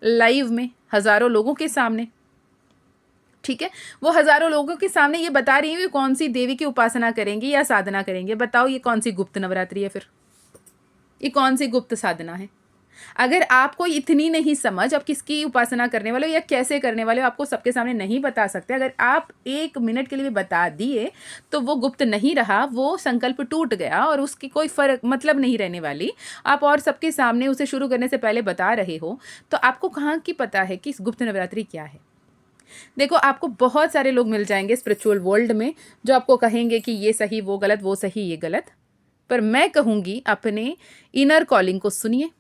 लाइव में हज़ारों लोगों के सामने। ठीक है, वो हज़ारों लोगों के सामने ये बता रही है कि कौन सी देवी की उपासना करेंगी या साधना करेंगे। बताओ ये कौन सी गुप्त नवरात्रि है? फिर ये कौन सी गुप्त साधना है? अगर आपको इतनी नहीं समझ आप किसकी उपासना करने वाले हो या कैसे करने वाले हो, आपको सबके सामने नहीं बता सकते, अगर आप 1 मिनट के लिए भी बता दिए तो वो गुप्त नहीं रहा, वो संकल्प टूट गया और उसकी कोई फर्क मतलब नहीं रहने वाली। आप और सबके सामने उसे शुरू करने से पहले बता रहे हो, तो आपको कहाँ की पता है कि गुप्त नवरात्रि क्या है? देखो, आपको बहुत सारे लोग मिल जाएंगे स्पिरिचुअल वर्ल्ड में जो आपको कहेंगे कि ये सही वो गलत, वो सही ये गलत, पर मैं कहूँगी अपने इनर कॉलिंग को सुनिए,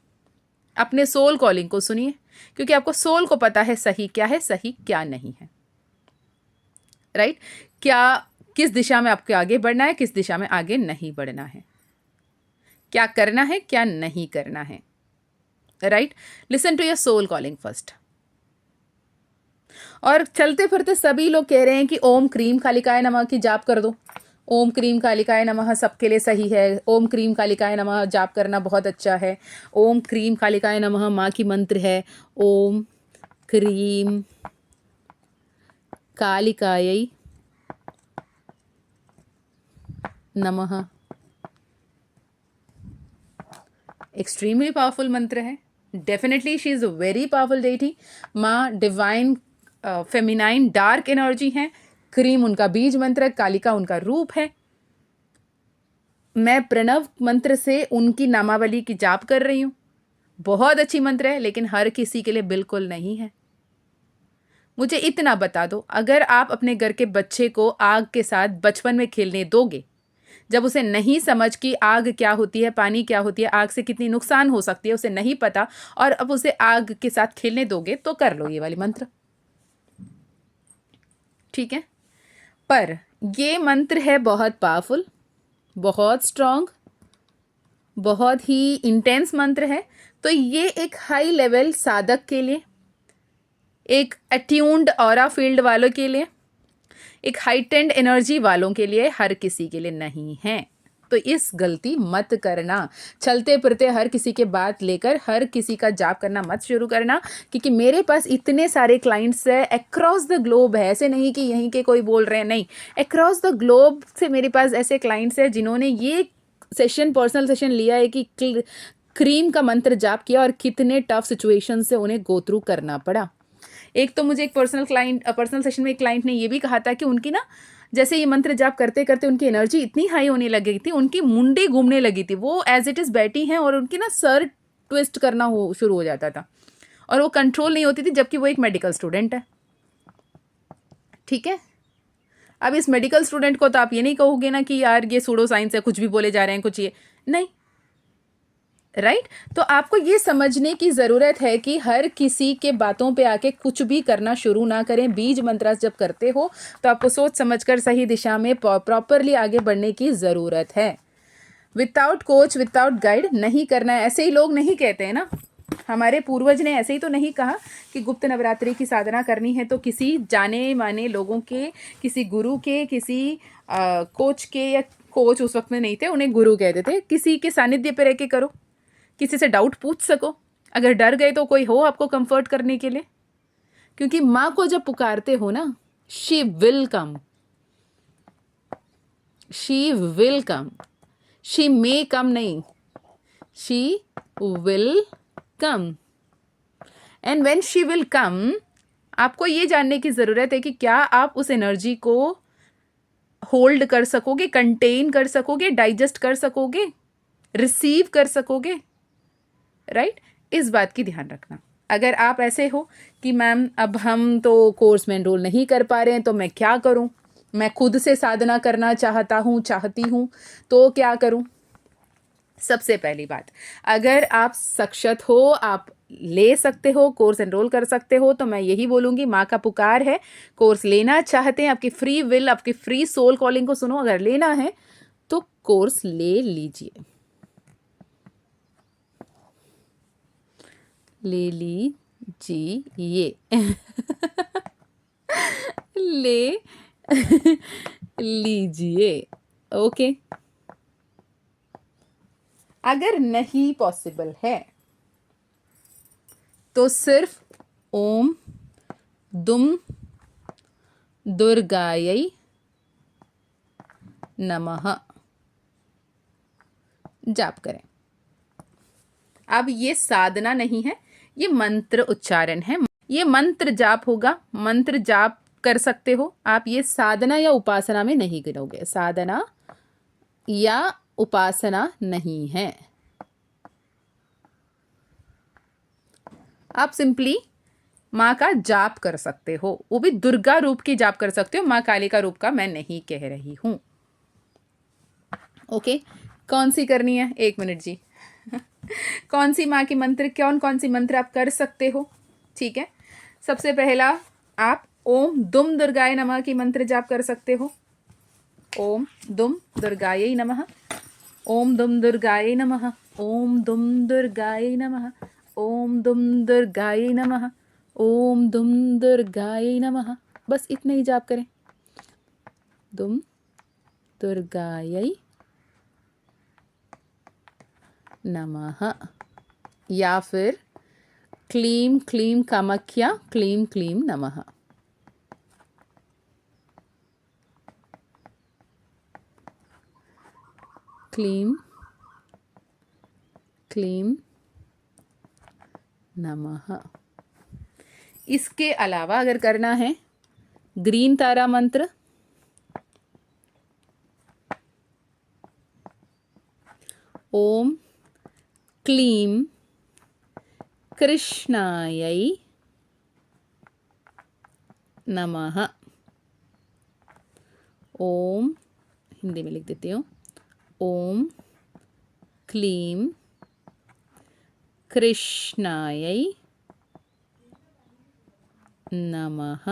अपने सोल कॉलिंग को सुनिए, क्योंकि आपको सोल को पता है सही क्या है, सही क्या नहीं है, राइट। क्या, किस दिशा में आपको आगे बढ़ना है, किस दिशा में आगे नहीं बढ़ना है, क्या करना है क्या नहीं करना है। Right? Listen to your soul calling first. और चलते फिरते सभी लोग कह रहे हैं कि ओम क्रीम कालिकाय नमः की जाप कर दो। ओम क्रीम कालिकाय नमः सबके लिए सही है। ओम क्रीम कालिकाय नमः जाप करना बहुत अच्छा है। ओम क्रीम कालिकाय नमः माँ की मंत्र है। ओम क्रीम कालिकायै नमः। एक्सट्रीमली पावरफुल मंत्र है। Definitely she is a very powerful deity. माँ डिवाइन फेमिनाइन डार्क एनर्जी है। क्रीम उनका बीज मंत्र है, कालिका उनका रूप है। मैं प्रणव मंत्र से उनकी नामावली की जाप कर रही हूँ। बहुत अच्छी मंत्र है, लेकिन हर किसी के लिए बिल्कुल नहीं है। मुझे इतना बता दो, अगर आप अपने घर के बच्चे को आग के साथ बचपन में खेलने दोगे, जब उसे नहीं समझ कि आग क्या होती है, पानी क्या होती है, आग से कितनी नुकसान हो सकती है, उसे नहीं पता, और अब उसे आग के साथ खेलने दोगे, तो कर लो ये वाली मंत्र, ठीक है? पर ये मंत्र है बहुत पावरफुल, बहुत स्ट्रांग, बहुत ही इंटेंस मंत्र है। तो ये एक हाई लेवल साधक के लिए, एक अट्यून्ड ऑरा फील्ड वालों के लिए, एक हाइटेंड एनर्जी वालों के लिए, हर किसी के लिए नहीं है। तो इस गलती मत करना। चलते फिरते हर किसी के बात लेकर हर किसी का जाप करना मत शुरू करना, क्योंकि मेरे पास इतने सारे क्लाइंट्स है अक्रॉस द ग्लोब है। ऐसे नहीं कि यहीं के कोई बोल रहे हैं, नहीं, अक्रॉस द ग्लोब से मेरे पास ऐसे क्लाइंट्स है जिन्होंने ये सेशन, पर्सनल सेशन लिया है कि क्रीम का मंत्र जाप किया और कितने टफ सिचुएशन से उन्हें गो थ्रू करना पड़ा। एक तो मुझे एक पर्सनल सेशन में एक क्लाइंट ने ये भी कहा था कि उनकी ना, जैसे ये मंत्र जाप करते करते उनकी एनर्जी इतनी हाई होने लगी थी, उनकी मुंडी घूमने लगी थी, वो एज इट इज़ बैठी हैं और उनकी ना सर ट्विस्ट करना शुरू हो जाता था और वो कंट्रोल नहीं होती थी, जबकि वो एक मेडिकल स्टूडेंट है, ठीक है? अब इस मेडिकल स्टूडेंट को तो आप ये नहीं कहोगे ना कि यार ये सूडो साइंस है, कुछ भी बोले जा रहे हैं, कुछ ये नहीं, राइट? तो आपको ये समझने की ज़रूरत है कि हर किसी के बातों पे आके कुछ भी करना शुरू ना करें। बीज मंत्र जब करते हो तो आपको सोच समझकर सही दिशा में प्रॉपरली आगे बढ़ने की ज़रूरत है। विदाउट कोच, विदाउट गाइड नहीं करना है। ऐसे ही लोग नहीं कहते हैं ना, हमारे पूर्वज ने ऐसे ही तो नहीं कहा कि गुप्त नवरात्रि की साधना करनी है तो किसी जाने माने लोगों के, किसी गुरु के, किसी कोच के, या कोच उस वक्त में नहीं थे, उन्हें गुरु कहते थे, किसी के सानिध्य पे रह के करो, किसी से डाउट पूछ सको, अगर डर गए तो कोई हो आपको कंफर्ट करने के लिए। क्योंकि माँ को जब पुकारते हो ना, she will come, she will come, she may come नहीं, she will come. And when she will come, आपको ये जानने की ज़रूरत है कि क्या आप उस एनर्जी को होल्ड कर सकोगे, कंटेन कर सकोगे, डाइजेस्ट कर सकोगे, रिसीव कर सकोगे, राइट? इस बात की ध्यान रखना। अगर आप ऐसे हो कि मैम अब हम तो कोर्स में एनरोल नहीं कर पा रहे हैं तो मैं क्या करूं, मैं खुद से साधना करना चाहती हूं, तो क्या करूं? सबसे पहली बात, अगर आप सक्षम हो, आप ले सकते हो, कोर्स एनरोल कर सकते हो, तो मैं यही बोलूँगी, माँ का पुकार है, कोर्स लेना चाहते हैं, आपकी फ्री विल, आपकी फ्री सोल कॉलिंग को सुनो, अगर लेना है तो कोर्स ले लीजिए, ले लीजिए ले लीजिए, ओके? अगर नहीं पॉसिबल है तो सिर्फ ओम दुम दुर्गायै नमः जाप करें। अब ये साधना नहीं है, ये मंत्र उच्चारण है, ये मंत्र जाप होगा, मंत्र जाप कर सकते हो आप, ये साधना या उपासना में नहीं गिनोगे, साधना या उपासना नहीं है। आप सिंपली माँ का जाप कर सकते हो, वो भी दुर्गा रूप की जाप कर सकते हो, माँ काली का रूप का मैं नहीं कह रही हूँ, ओके? कौन सी करनी है? 1 मिनट जी कौन सी माँ की मंत्र, कौन सी मंत्र आप कर सकते हो, ठीक है? सबसे पहला आप ओम दुम दुर्गाय नमः की मंत्र जाप कर सकते हो। ओम दुम दुर्गायै नमः, ओम दुम दुर्गायै नमः, ओम दुम दुर्गायै नमः, ओम दुम दुर्गायै नमः, ओम दुम दुर्गायै नमः। बस इतना ही जाप करें, दुम दुर्गायै नमः, या फिर क्लीं क्लीं कामाख्या क्लीं क्लीं नमः। क्लीं क्लीं नमः। इसके अलावा अगर करना है ग्रीन तारा मंत्र, ओम क्लीं कृष्णायै नमः। ओम, हिंदी में लिख देती हूँ, ओम क्लीं कृष्णायै नमः।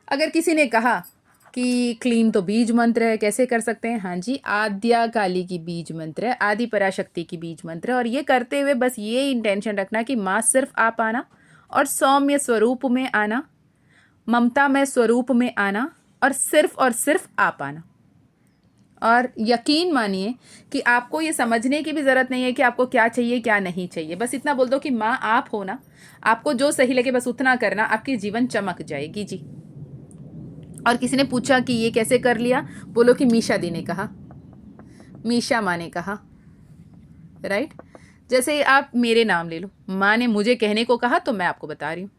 अगर किसी ने कहा कि क्लीम तो बीज मंत्र है, कैसे कर सकते हैं? हाँ जी, आद्या काली की बीज मंत्र है, आदि पराशक्ति की बीज मंत्र है। और ये करते हुए बस ये इंटेंशन रखना कि माँ सिर्फ आप आना और सौम्य स्वरूप में आना, ममता में स्वरूप में आना, और सिर्फ आप आना। और यकीन मानिए कि आपको ये समझने की भी ज़रूरत नहीं है कि आपको क्या चाहिए क्या नहीं चाहिए। बस इतना बोल दो कि माँ आप हो ना, आपको जो सही लगे बस उतना करना, आपकी जीवन चमक जाएगी जी। और किसी ने पूछा कि ये कैसे कर लिया, बोलो कि मीशा दी ने कहा, मीशा माँ ने कहा, राइट। जैसे आप मेरे नाम ले लो, माँ ने मुझे कहने को कहा तो मैं आपको बता रही हूँ।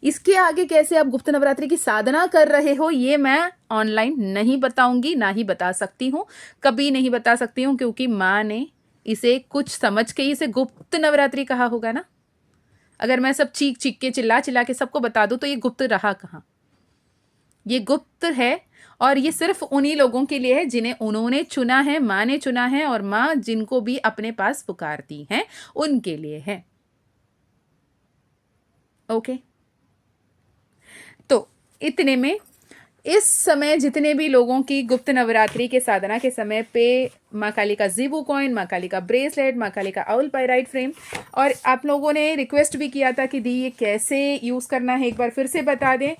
इसके आगे कैसे आप गुप्त नवरात्रि की साधना कर रहे हो ये मैं ऑनलाइन नहीं बताऊंगी, ना ही बता सकती हूँ, कभी नहीं बता सकती हूँ, क्योंकि माँ ने इसे कुछ समझ के इसे गुप्त नवरात्रि कहा होगा ना। अगर मैं सब चीख चीख के चिल्ला चिल्ला के सबको बता दूँ तो ये गुप्त रहा कहाँ? ये गुप्त है और ये सिर्फ उन्हीं लोगों के लिए है जिन्हें उन्होंने चुना है, माँ ने चुना है, और माँ जिनको भी अपने पास पुकारती हैं उनके लिए है। ओके, तो इतने में इस समय जितने भी लोगों की गुप्त नवरात्रि के साधना के समय पे माँ काली का ज़ीबू कॉइन, माँ काली का ब्रेसलेट, माँ काली का आउल पायराइट फ्रेम, और आप लोगों ने रिक्वेस्ट भी किया था कि दी ये कैसे यूज़ करना है, एक बार फिर से बता दें।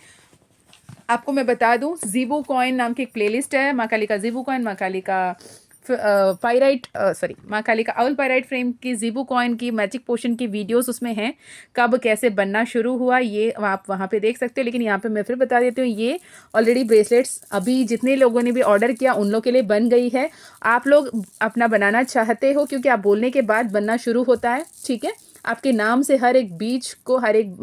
आपको मैं बता दूं, ज़ीबू कॉइन नाम की एक प्लेलिस्ट है, माँ काली का ज़ीबू कॉइन, माँ काली का माँ काली का आउल पायराइट फ्रेम की, ज़ीबू कॉइन की, मैजिक पोशन की वीडियोस उसमें हैं। कब कैसे बनना शुरू हुआ ये आप वहाँ पे देख सकते हो। लेकिन यहाँ पे मैं फिर बता देती हूँ, ये ऑलरेडी ब्रेसलेट्स अभी जितने लोगों ने भी ऑर्डर किया उन लोगों के लिए बन गई है। आप लोग अपना बनाना चाहते हो क्योंकि आप बोलने के बाद बनना शुरू होता है, ठीक है। आपके नाम से हर एक बीज को, हर एक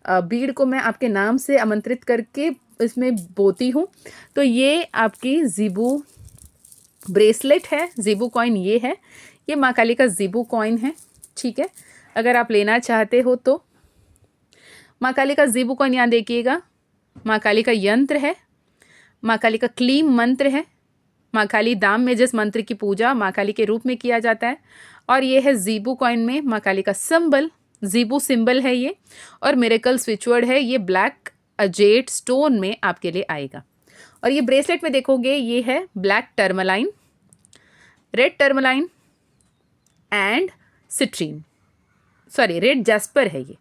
बीड़ को मैं आपके नाम से आमंत्रित करके इसमें बोती हूँ। तो ये आपकी ज़ीबू ब्रेसलेट है, ज़ीबू कॉइन ये है, ये माँ काली का ज़ीबू कॉइन है, ठीक है। अगर आप लेना चाहते हो तो माँ काली का ज़ीबू कॉइन यहाँ देखिएगा, माँ काली का यंत्र है, माँ काली का क्लीम मंत्र है, माँ काली धाम में जिस मंत्र की पूजा माँ काली के रूप में किया जाता है, और ये है ज़ीबू कॉइन में माँ काली का सिंबल, ज़ीबू सिंबल है ये, और मिरेकल स्विचवर्ड है, ये ब्लैक अजेट स्टोन में आपके लिए आएगा। और ये ब्रेसलेट में देखोगे ये है black tourmaline, red tourmaline and citrine, sorry red jasper है ये,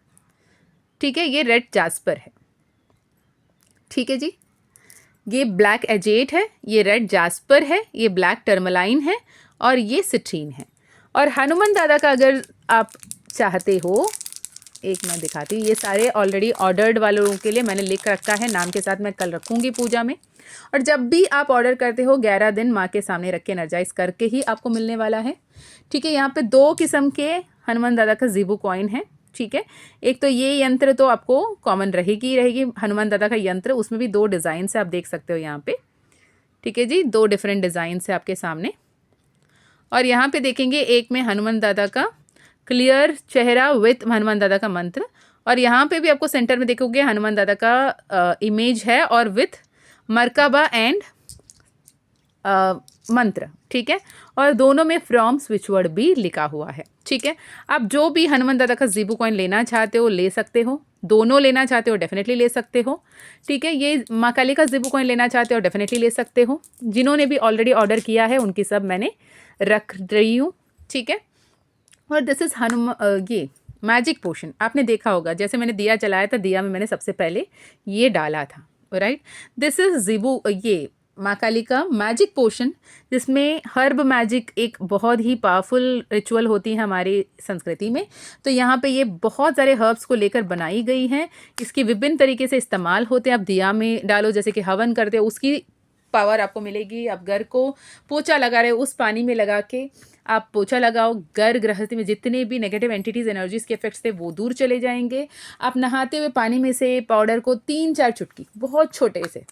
ठीक है, ये रेड जैस्पर है, ठीक है जी। ये ब्लैक एजेट है, ये रेड जैस्पर है, ये ब्लैक टर्मलाइन है, और ये सिट्रीन है। और हनुमान दादा का अगर आप चाहते हो, एक मैं दिखाती हूँ, ये सारे ऑलरेडी ऑर्डर्ड वालों के लिए मैंने लिख रखा है, नाम के साथ मैं कल रखूँगी पूजा में। और जब भी आप ऑर्डर करते हो 11 दिन माँ के सामने रख के एनर्जाइज करके ही आपको मिलने वाला है, ठीक है। यहाँ पे 2 किस्म के हनुमान दादा का ज़ीबू कॉइन है, ठीक है। एक तो ये यंत्र तो आपको कॉमन रहेगी हनुमान दादा का यंत्र, उसमें भी 2 डिज़ाइन से आप देख सकते हो यहाँ पे, ठीक है जी, 2 डिफरेंट डिज़ाइन से आपके सामने। और यहाँ पे देखेंगे एक में हनुमान दादा का क्लियर चेहरा विथ हनुमान दादा का मंत्र, और यहाँ पे भी आपको सेंटर में देखोगे हनुमान दादा का इमेज है और विथ मरकाबा एंड मंत्र, ठीक है। और दोनों में फ्रॉम स्विचवर्ड भी लिखा हुआ है, ठीक है। आप जो भी हनुमान दादा का ज़ीबू कॉइन लेना चाहते हो ले सकते हो, दोनों लेना चाहते हो डेफिनेटली ले सकते हो, ठीक है। ये माँ काली का ज़ीबू कॉइन लेना चाहते हो डेफिनेटली ले सकते हो। जिन्होंने भी ऑलरेडी ऑर्डर किया है उनकी सब मैंने रख रही हूँ, ठीक है। और दिस इज़ ये मैजिक पोशन। आपने देखा होगा, जैसे मैंने दिया जलाया था, दिया में मैंने सबसे पहले ये डाला था, राइट। दिस इज़ ज़िबू, ये माँ काली का मैजिक पोशन, जिसमें हर्ब मैजिक एक बहुत ही पावरफुल रिचुअल होती है हमारी संस्कृति में। तो यहाँ पे ये बहुत सारे हर्ब्स को लेकर बनाई गई हैं। इसकी विभिन्न तरीके से इस्तेमाल होते हैं। आप दिया में डालो, जैसे कि हवन करते हो, उसकी पावर आपको मिलेगी। आप घर को पोछा लगा रहे हो, उस पानी में लगा के आप पोछा लगाओ, घर गृहस्थी में जितने भी नेगेटिव एंटिटीज एनर्जीज के इफेक्ट्स थे वो दूर चले जाएंगे। आप नहाते हुए पानी में से पाउडर को 3-4 चुटकी, बहुत छोटे से,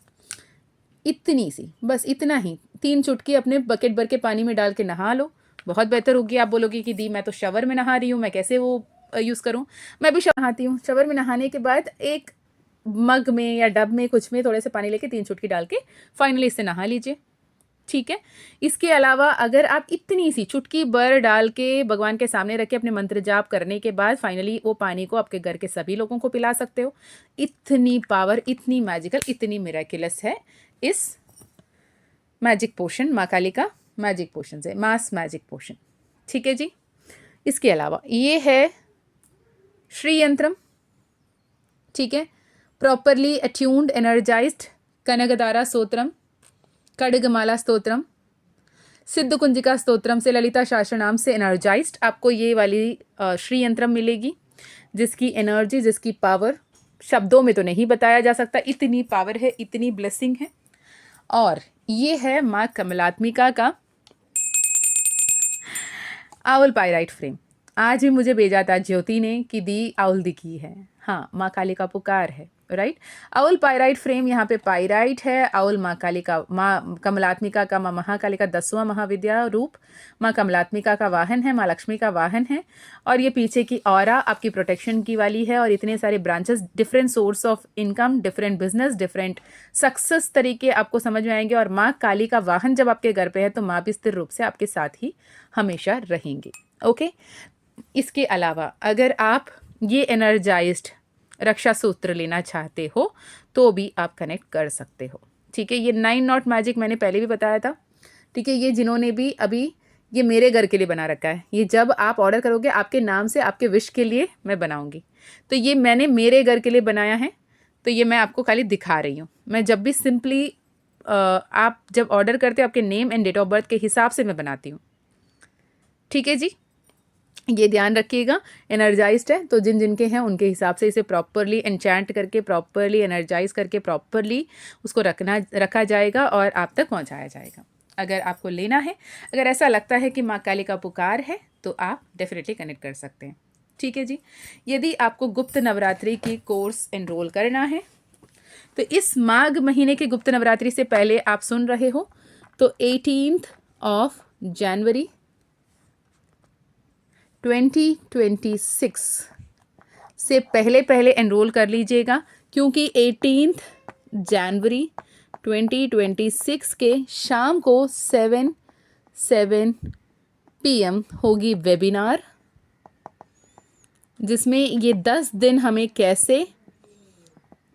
इतनी सी, बस इतना ही, 3 चुटकी अपने बकेट भर के पानी में डाल के नहा लो, बहुत बेहतर होगी। आप बोलोगे कि दी मैं तो शवर में नहा रही हूँ, मैं कैसे वो यूज़ करूँ। मैं भी शवर नहाती हूँ। शवर में नहाने के बाद एक मग में या डब में कुछ में थोड़े से पानी लेके 3 चुटकी डाल के फाइनली इससे नहा लीजिए, ठीक है। इसके अलावा अगर आप इतनी सी चुटकी भर डाल के भगवान के सामने रख के अपने मंत्र जाप करने के बाद फाइनली वो पानी को आपके घर के सभी लोगों को पिला सकते हो। इतनी पावर, इतनी मैजिकल, इतनी मिरेकुलस है इस मैजिक पोशन, माँ काली का मैजिक पोशन है, मास मैजिक पोशन, ठीक है जी। इसके अलावा ये है श्री यंत्रम, ठीक है, properly attuned energized Kanakadhara Stotram, Khadgamala Stotram, Siddha Kunjika stotram से, ललिता सहस्त्रनाम से एनर्जाइज्ड आपको ये वाली श्री यंत्रम मिलेगी, जिसकी एनर्जी, जिसकी पावर शब्दों में तो नहीं बताया जा सकता, इतनी पावर है, इतनी ब्लेसिंग है। और ये है माँ कमलात्मिका का आउल पायराइट फ्रेम। आज भी मुझे भेजा था ज्योति ने कि दी आउल दिखी है। हाँ, माँ काली का पुकार है, राइट। आउल पायराइट फ्रेम, यहाँ पे पायराइट है। आउल माँ काली का, माँ कमलात्मिका का, माँ महाकाली का 10वां महाविद्या रूप, माँ कमलात्मिका का वाहन है, माँ लक्ष्मी का वाहन है। और ये पीछे की ऑरा आपकी प्रोटेक्शन की वाली है। और इतने सारे branches, different source of income, different business, different success तरीके आपको समझ में आएंगे। और माँ काली का वाहन जब आपके घर पे है तो माँ भी स्थिर रूप से आपके साथ ही हमेशा रहेंगे, ओके। इसके अलावा अगर आप ये एनर्जाइज्ड रक्षा सूत्र लेना चाहते हो तो भी आप कनेक्ट कर सकते हो, ठीक है। ये 9 नॉट मैजिक मैंने पहले भी बताया था, ठीक है। ये जिन्होंने भी अभी ये मेरे घर के लिए बना रखा है, ये जब आप ऑर्डर करोगे आपके नाम से, आपके विश के लिए मैं बनाऊंगी। तो ये मैंने मेरे घर के लिए बनाया है, तो ये मैं आपको खाली दिखा रही हूँ। मैं जब भी सिंपली आप जब ऑर्डर करते हो आपके name and date of birth के हिसाब से मैं बनाती हूँ, ठीक है जी। ये ध्यान रखिएगा, एनर्जाइज्ड है तो जिन जिनके हैं उनके हिसाब से इसे प्रॉपरली एन्चैंट करके, प्रॉपरली एनर्जाइज करके, प्रॉपरली उसको रखा जाएगा और आप तक पहुंचाया जाएगा। अगर आपको लेना है, अगर ऐसा लगता है कि माँ काली का पुकार है तो आप डेफिनेटली कनेक्ट कर सकते हैं, ठीक है जी। यदि आपको गुप्त नवरात्रि की कोर्स एनरोल करना है तो इस माघ महीने के गुप्त नवरात्रि से पहले आप सुन रहे हो तो 18 जनवरी 2026 से पहले एनरोल कर लीजिएगा, क्योंकि 18 जनवरी 2026 के शाम को 7 PM होगी वेबिनार, जिसमें ये 10 दिन हमें कैसे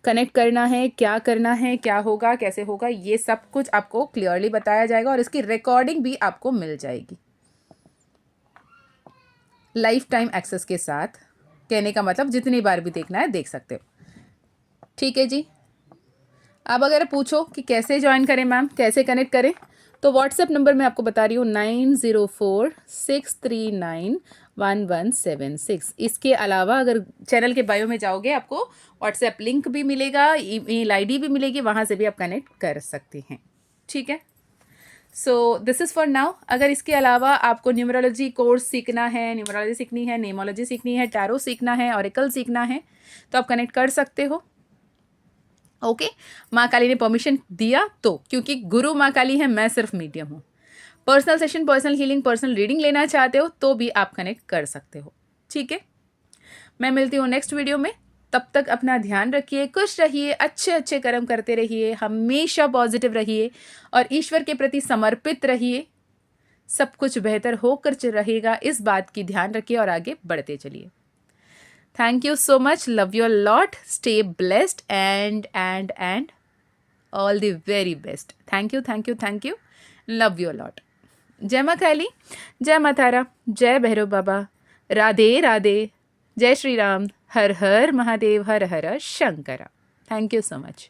कनेक्ट करना है, क्या करना है, क्या होगा, कैसे होगा, ये सब कुछ आपको क्लियरली बताया जाएगा। और इसकी रिकॉर्डिंग भी आपको मिल जाएगी लाइफ टाइम एक्सेस के साथ। कहने का मतलब जितनी बार भी देखना है देख सकते हो, ठीक है जी। अब अगर पूछो कि कैसे ज्वाइन करें मैम, कैसे कनेक्ट करें, तो व्हाट्सएप नंबर मैं आपको बता रही हूँ 9046391176। इसके अलावा अगर चैनल के बायो में जाओगे आपको व्हाट्सएप लिंक भी मिलेगा, ईमेल आईडी भी मिलेगी, वहाँ से भी आप कनेक्ट कर सकते हैं, ठीक है। So this is for now. अगर इसके अलावा आपको न्यूमरोलॉजी कोर्स सीखना है, न्यूमरोलॉजी सीखनी है, नेमोलॉजी सीखनी है, टैरो सीखना है, ऑरेकल सीखना है, तो आप कनेक्ट कर सकते हो, ओके। माँ काली ने परमिशन दिया तो, क्योंकि गुरु माँ काली है, मैं सिर्फ मीडियम हूँ। Personal session, personal healing, personal reading लेना चाहते हो तो भी आप कनेक्ट कर सकते हो, ठीक है। मैं मिलती हूँ नेक्स्ट वीडियो में, तब तक अपना ध्यान रखिए, खुश रहिए, अच्छे अच्छे कर्म करते रहिए, हमेशा पॉजिटिव रहिए और ईश्वर के प्रति समर्पित रहिए। सब कुछ बेहतर होकर रहेगा, इस बात की ध्यान रखिए और आगे बढ़ते चलिए। Thank you so much, love you lot, stay blessed and all the very best. Thank you, love you lot. जय माँ काली, जय माँ तारा, जय भैरव बाबा, राधे राधे, जय श्री राम, हर हर महादेव, हर हर Shankara. Thank you so much.